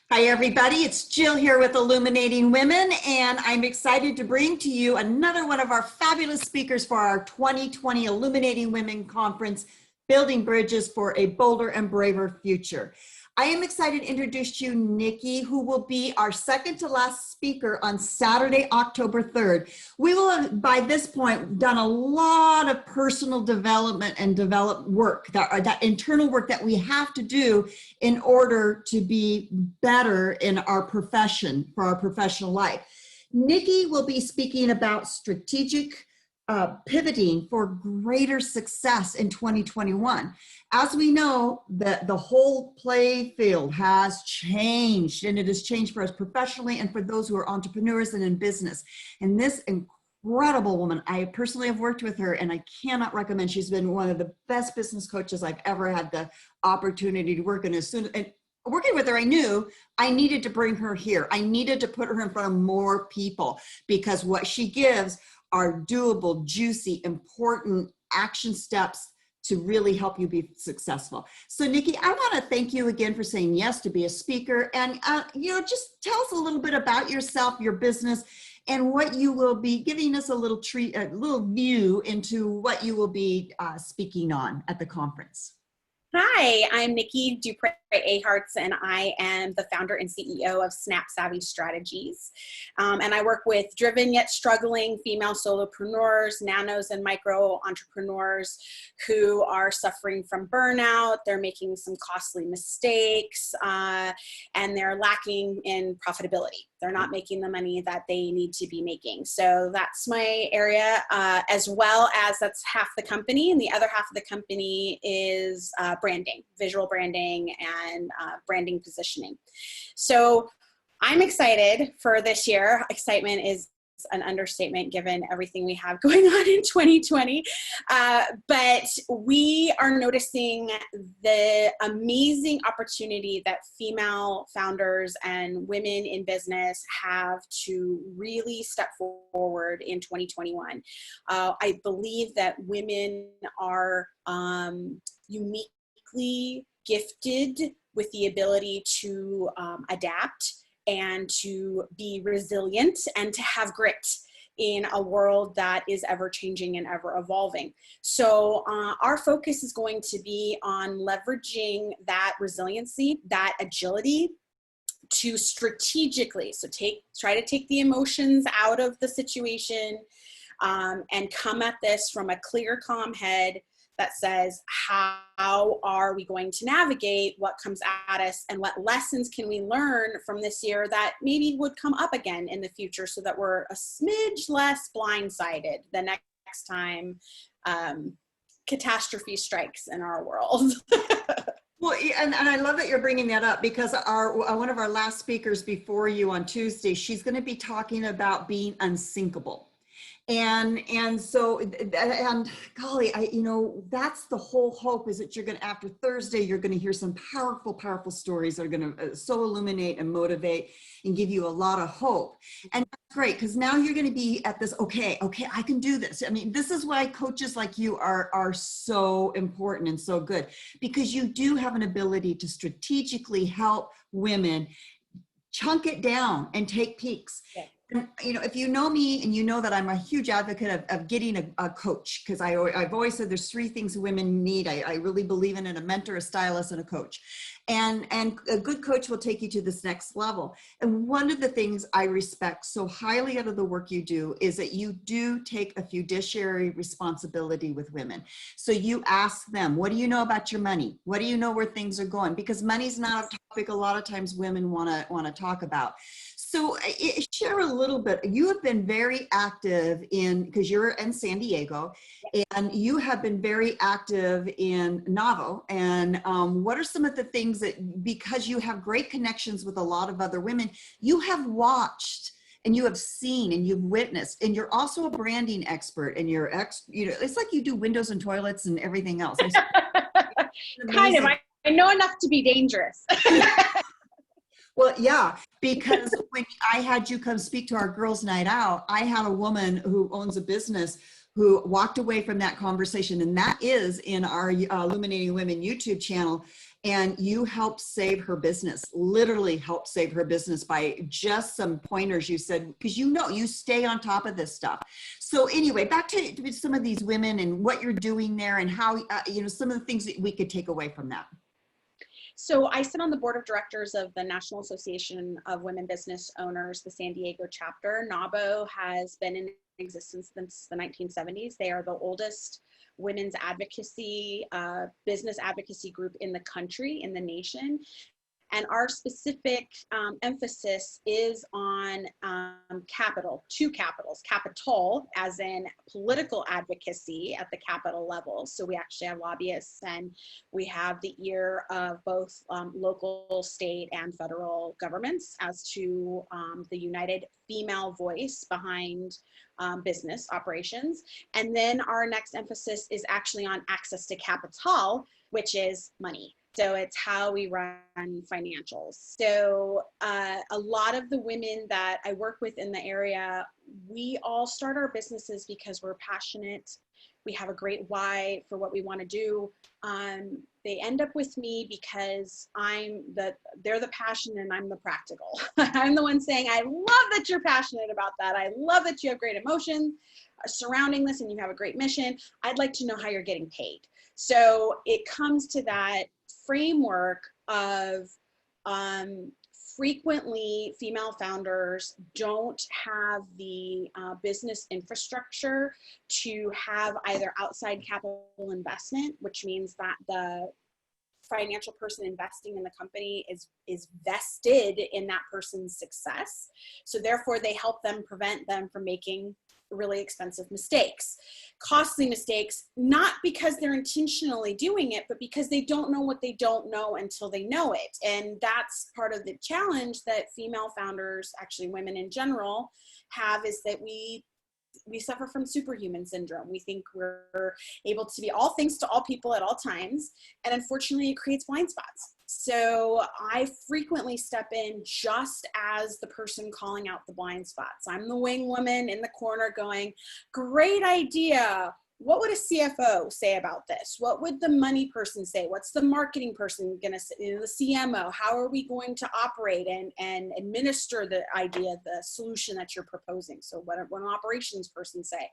Hi, everybody. It's Jill here with Illuminating Women, and I'm excited to bring to you another one of our fabulous speakers for our 2020 Illuminating Women Conference, Building Bridges for a Bolder and Braver Future. I am excited to introduce you Nikki, who will be our second to last speaker on Saturday, October 3rd. We will have, by this point, done a lot of personal development and develop work, that internal work that we have to do in order to be better in our profession, for our professional life. Nikki will be speaking about strategic pivoting for greater success in 2021. As we know, the whole play field has changed, and it has changed for us professionally and for those who are entrepreneurs and in business. And this incredible woman, I personally have worked with her, and I cannot recommend. She's been one of the best business coaches I've ever had the opportunity to work in. And working with her, I knew I needed to bring her here. I needed to put her in front of more people, because what she gives are doable, juicy, important action steps to really help you be successful. So Nikki, I want to thank you again for saying yes to be a speaker, and just tell us a little bit about yourself, your business, and what you will be giving us a little view into what you will be speaking on at the conference. Hi, I'm Nikki Dupre Achartz, and I am the founder and CEO of Snap Savvy Strategies. And I work with driven yet struggling female solopreneurs, nanos, and micro entrepreneurs who are suffering from burnout. They're making some costly mistakes, and they're lacking in profitability. They're not making the money that they need to be making. So that's my area, as well as that's half the company. And the other half of the company is branding, visual branding, and branding positioning. So I'm excited for this year. Excitement is an understatement given everything we have going on in 2020. But we are noticing the amazing opportunity that female founders and women in business have to really step forward in 2021. I believe that women are uniquely gifted with the ability to adapt and to be resilient and to have grit in a world that is ever changing and ever evolving. So our focus is going to be on leveraging that resiliency, that agility, to strategically, so try to take the emotions out of the situation, and come at this from a clear, calm head that says, how are we going to navigate what comes at us, and what lessons can we learn from this year that maybe would come up again in the future, so that we're a smidge less blindsided the next time catastrophe strikes in our world. Well, and I love that you're bringing that up, because one of our last speakers before you on Tuesday, she's going to be talking about being unsinkable. And golly, that's the whole hope, is that you're going to, after Thursday, you're going to hear some powerful, powerful stories that are going to so illuminate and motivate and give you a lot of hope. And that's great, because now you're going to be at this, okay, I can do this. I mean, this is why coaches like you are so important and so good, because you do have an ability to strategically help women chunk it down and take peaks. Yeah. And, if you know me, and you know that I'm a huge advocate of getting a coach, because I've always said there's three things women need. I really believe in a mentor, a stylist, and a coach. And a good coach will take you to this next level. And one of the things I respect so highly out of the work you do is that you do take a fiduciary responsibility with women. So you ask them, what do you know about your money? What do you know where things are going? Because money's not a topic a lot of times women want to talk about. So share a little bit. You have been very active because you're in San Diego, and you have been very active in NABO. And what are some of the things that, because you have great connections with a lot of other women, you have watched and you have seen and you've witnessed, and you're also a branding expert, and it's like you do windows and toilets and everything else. Kind of. I know enough to be dangerous. Well, yeah, because when I had you come speak to our girls' night out, I had a woman who owns a business who walked away from that conversation, and that is in our Illuminating Women YouTube channel. and you helped save her business, literally helped save her business by just some pointers you said, because you stay on top of this stuff. So anyway, back to some of these women and what you're doing there and how, some of the things that we could take away from that. So I sit on the board of directors of the National Association of Women Business Owners, the San Diego chapter. NABO has been in existence since the 1970s. They are the oldest women's advocacy, business advocacy group in the country, in the nation. And our specific emphasis is on capital, two capitals, capital as in political advocacy at the capital level. So we actually have lobbyists and we have the ear of both local, state, and federal governments as to the united female voice behind business operations. And then our next emphasis is actually on access to capital, which is money. So it's how we run financials. So a lot of the women that I work with in the area, we all start our businesses because we're passionate. We have a great why for what we want to do. They end up with me because they're the passion and I'm the practical. I'm the one saying, I love that you're passionate about that. I love that you have great emotion surrounding this and you have a great mission. I'd like to know how you're getting paid. So it comes to that framework of frequently female founders don't have the business infrastructure to have either outside capital investment, which means that the financial person investing in the company is vested in that person's success. So therefore they help them prevent them from making really expensive mistakes, costly mistakes, not because they're intentionally doing it, but because they don't know what they don't know until they know it. And that's part of the challenge that female founders, actually women in general, have, is that we suffer from superhuman syndrome. We think we're able to be all things to all people at all times. And unfortunately, it creates blind spots. So I frequently step in just as the person calling out the blind spots. I'm the wing woman in the corner going, great idea. What would a CFO say about this? What would the money person say? What's the marketing person going to say? The CMO, how are we going to operate and administer the idea, the solution that you're proposing? So what would an operations person say?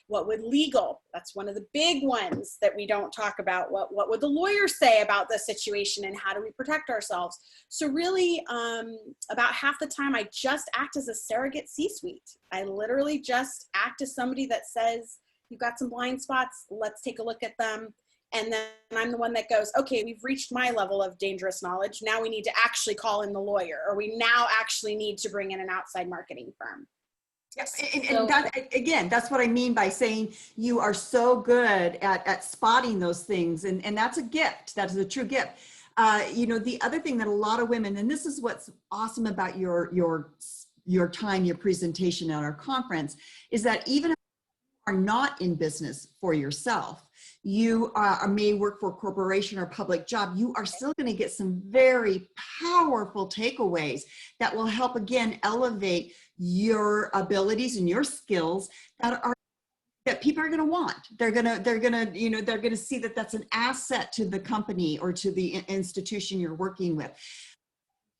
What would legal? That's one of the big ones that we don't talk about. What would the lawyer say about the situation and how do we protect ourselves? So really, about half the time I just act as a surrogate C-suite. I literally just act as somebody that says, you've got some blind spots, let's take a look at them. And then I'm the one that goes, okay, we've reached my level of dangerous knowledge. Now we need to actually call in the lawyer, or we now actually need to bring in an outside marketing firm. Yes, and that, again, that's what I mean by saying you are so good at spotting those things. And that's a gift. That is a true gift. The other thing that a lot of women, and this is what's awesome about your time, your presentation at our conference, is that even are not in business for yourself, you may work for a corporation or public job, you are still going to get some very powerful takeaways that will help, again, elevate your abilities and your skills that people are going to want. They're going to see that that's an asset to the company or to the institution you're working with.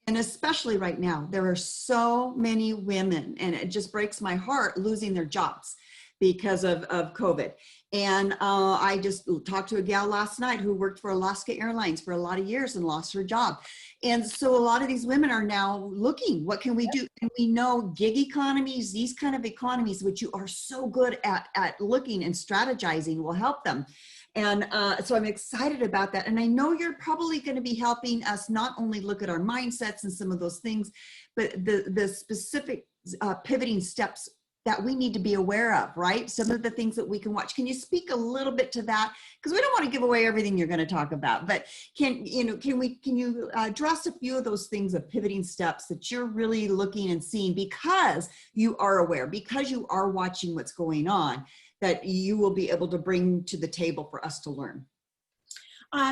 And especially right now, there are so many women, and it just breaks my heart, losing their jobs because of COVID. And I just talked to a gal last night who worked for Alaska Airlines for a lot of years and lost her job. And so a lot of these women are now looking, what can we do? And we know gig economies, these kind of economies, which you are so good at looking and strategizing, will help them. And so I'm excited about that. And I know you're probably going to be helping us not only look at our mindsets and some of those things, but the specific pivoting steps that we need to be aware of, right? Some of the things that we can watch. Can you speak a little bit to that? Because we don't want to give away everything you're going to talk about, but can you address a few of those things of pivoting steps that you're really looking and seeing because you are aware, because you are watching what's going on, that you will be able to bring to the table for us to learn?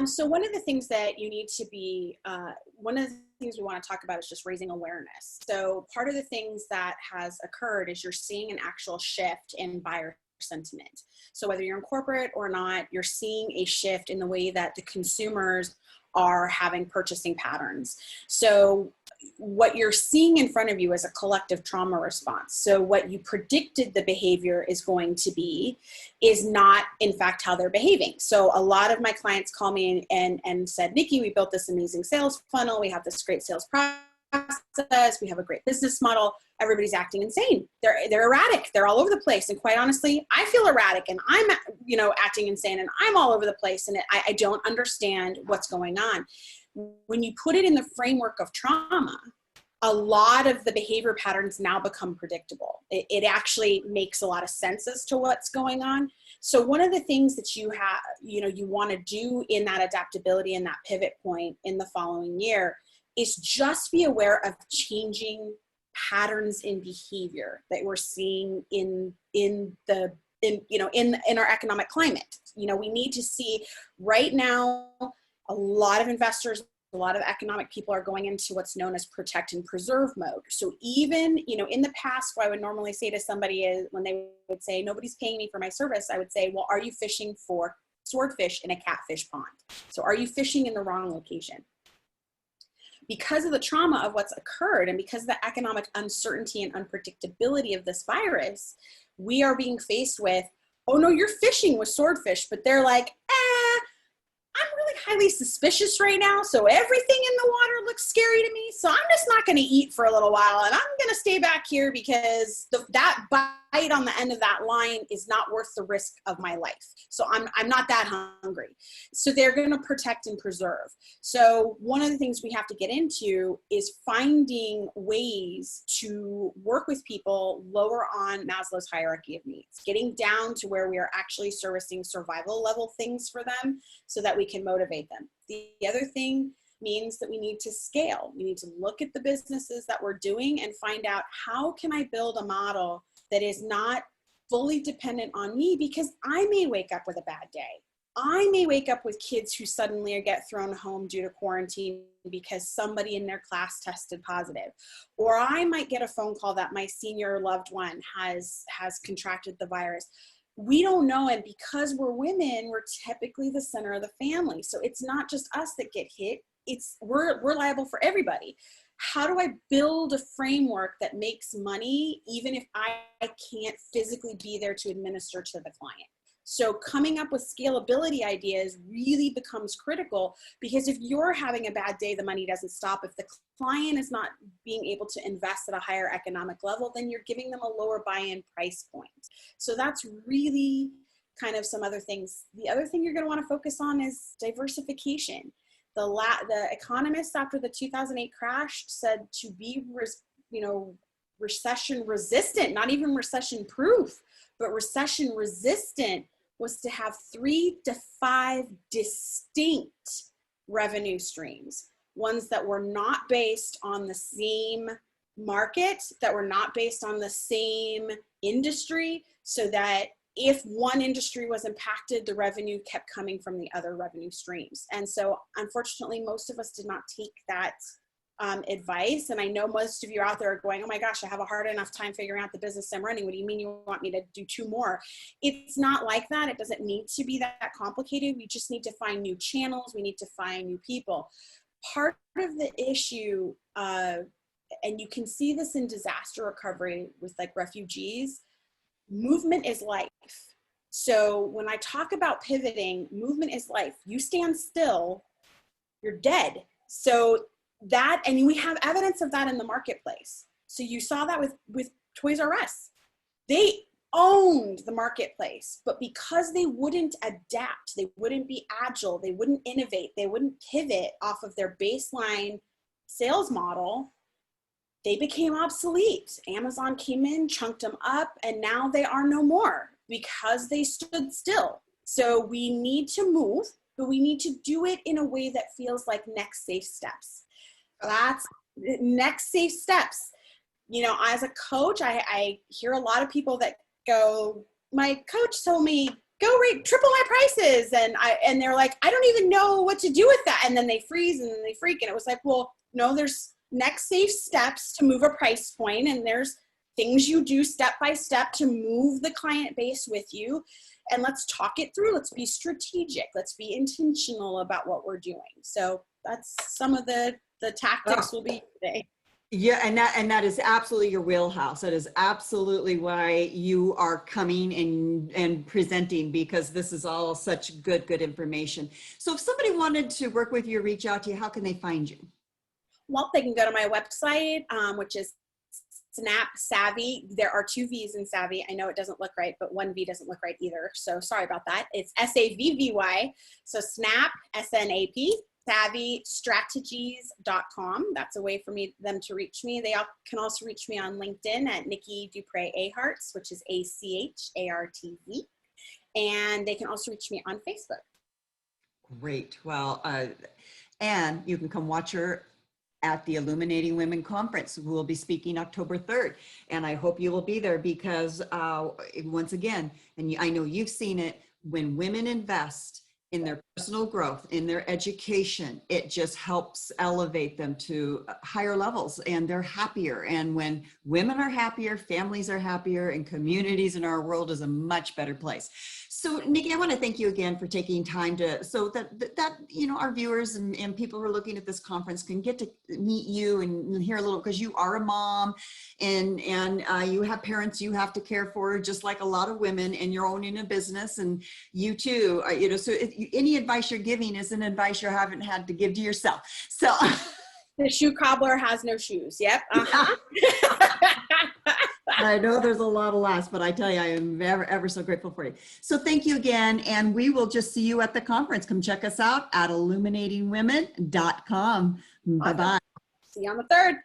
So one of the things that you need to be, one of the things we want to talk about is just raising awareness. So part of the things that has occurred is you're seeing an actual shift in buyer sentiment. So whether you're in corporate or not, you're seeing a shift in the way that the consumers are having purchasing patterns. So what you're seeing in front of you is a collective trauma response. So what you predicted the behavior is going to be is not in fact how they're behaving. So a lot of my clients call me and said, Nikki, we built this amazing sales funnel. We have this great sales process. We have a great business model. Everybody's acting insane. They're erratic. They're all over the place. And quite honestly, I feel erratic and I'm, acting insane and I'm all over the place. And I don't understand what's going on. When you put it in the framework of trauma, a lot of the behavior patterns now become predictable. It actually makes a lot of sense as to what's going on. So one of the things that you have, you want to do in that adaptability and that pivot point in the following year is just be aware of changing patterns in behavior that we're seeing in our economic climate. We need to see right now, a lot of investors, a lot of economic people are going into what's known as protect and preserve mode. So even, in the past, what I would normally say to somebody is when they would say, nobody's paying me for my service, I would say, well, are you fishing for swordfish in a catfish pond? So are you fishing in the wrong location? Because of the trauma of what's occurred and because of the economic uncertainty and unpredictability of this virus, we are being faced with, oh no, you're fishing with swordfish, but they're like, I'm really highly suspicious right now, so everything in the water looks scary to me, so I'm just not going to eat for a little while, and I'm going to stay back here because that bite on the end of that line is not worth the risk of my life. So I'm not that hungry. So they're going to protect and preserve. So one of the things we have to get into is finding ways to work with people lower on Maslow's hierarchy of needs, getting down to where we are actually servicing survival level things for them so that we can motivate them. The other thing means that we need to scale. We need to look at the businesses that we're doing and find out, how can I build a model that is not fully dependent on me, because I may wake up with a bad day. I may wake up with kids who suddenly get thrown home due to quarantine because somebody in their class tested positive. Or I might get a phone call that my senior loved one has contracted the virus. We don't know, and because we're women, we're typically the center of the family. So it's not just us that get hit, we're liable for everybody. How do I build a framework that makes money even if I can't physically be there to administer to the client? So coming up with scalability ideas really becomes critical, because if you're having a bad day, the money doesn't stop. If the client is not being able to invest at a higher economic level, then you're giving them a lower buy-in price point. So that's really kind of some other things. The other thing you're going to want to focus on is diversification. The economists after the 2008 crash said to be, recession resistant, not even recession proof, but recession resistant was to have 3 to 5 distinct revenue streams, ones that were not based on the same market, that were not based on the same industry, so that if one industry was impacted, the revenue kept coming from the other revenue streams. And so unfortunately, most of us did not take that advice. And I know most of you out there are going, oh my gosh, I have a hard enough time figuring out the business I'm running. What do you mean you want me to do 2 more? It's not like that. It doesn't need to be that complicated. We just need to find new channels. We need to find new people. Part of the issue, and you can see this in disaster recovery with like refugees, movement is life. So when I talk about pivoting, movement is life. You stand still, you're dead. So that, and we have evidence of that in the marketplace. So you saw that with Toys R Us. They owned the marketplace, but because they wouldn't adapt, they wouldn't be agile, they wouldn't innovate, they wouldn't pivot off of their baseline sales model, they became obsolete. Amazon came in, chunked them up, and now they are no more because they stood still. So we need to move, but we need to do it in a way that feels like next safe steps. That's next safe steps. As a coach, I hear a lot of people that go, my coach told me, go rate triple my prices. And they're like, I don't even know what to do with that. And then they freeze and then they freak. And it was like, well, no, there's next safe steps to move a price point, and there's things you do step by step to move the client base with you. and let's talk it through. Let's be strategic. Let's be intentional about what we're doing. So that's some of the tactics we'll be today. Yeah, and that is absolutely your wheelhouse. That is absolutely why you are coming and presenting, because this is all such good information. So if somebody wanted to work with you, reach out to you, how can they find you? Well, they can go to my website, which is Snap Savvy. There are 2 V's in Savvy. I know it doesn't look right, but 1 V doesn't look right either. So sorry about that. It's SAVVY. So Snap, SNAP, savvystrategies.com. That's a way for them to reach me. They can also reach me on LinkedIn at Nikki Dupre Achartz, which is ACHARTZ. And they can also reach me on Facebook. Great. Well, and you can come watch her at the Illuminating Women Conference. We will be speaking October 3rd. And I hope you will be there, because once again, and I know you've seen it, when women invest in their personal growth, in their education, it just helps elevate them to higher levels, and they're happier. And when women are happier, families are happier, and communities in our world is a much better place. So Nikki, I want to thank you again for taking time so that our viewers and people who are looking at this conference can get to meet you and hear a little, because you are a mom and you have parents you have to care for, just like a lot of women, and you're owning a business, and you too, so any advice you're giving is an advice you haven't had to give to yourself. So the shoe cobbler has no shoes. Yep. I know there's a lot of laughs, but I tell you, I am ever so grateful for you. So thank you again. And we will just see you at the conference. Come check us out at illuminatingwomen.com. Bye-bye. See you on the 3rd.